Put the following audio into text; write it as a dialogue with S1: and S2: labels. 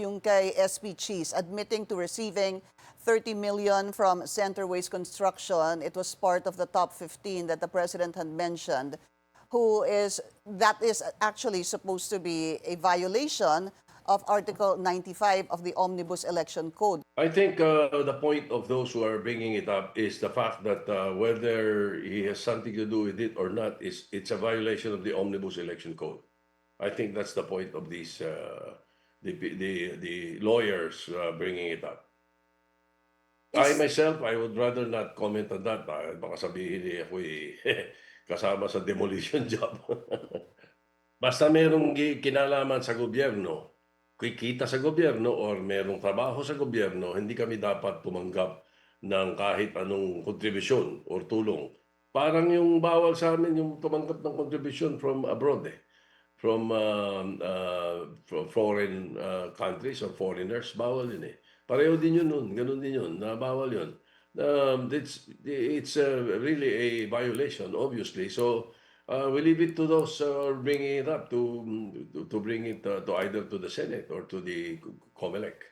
S1: yung kay SP Cheese, admitting to receiving 30 million from Centerways Construction. It was part of the top 15 that the president had mentioned, that is actually supposed to be a violation of Article 95 of the Omnibus Election Code.
S2: I think the point of those who are bringing it up is the fact that whether he has something to do with it or not, it's a violation of the Omnibus Election Code. I think that's the point of these the lawyers bringing it up. I myself, I would rather not comment on that. Baka sabihin niya ako'y kasama sa demolition job. Basta merong kinalaman sa gobyerno, kikita sa gobyerno, or merong trabaho sa gobyerno, hindi kami dapat tumanggap ng kahit anong kontribusyon or tulong. Parang yung bawal sa amin yung tumanggap ng kontribusyon from abroad from foreign countries or foreigners, bawal yun eh. Pareho din yun nun, ganun din yun, bawal yun. It's really a violation, obviously. So we leave it to those bringing it up to bring it to either to the Senate or to the COMELEC.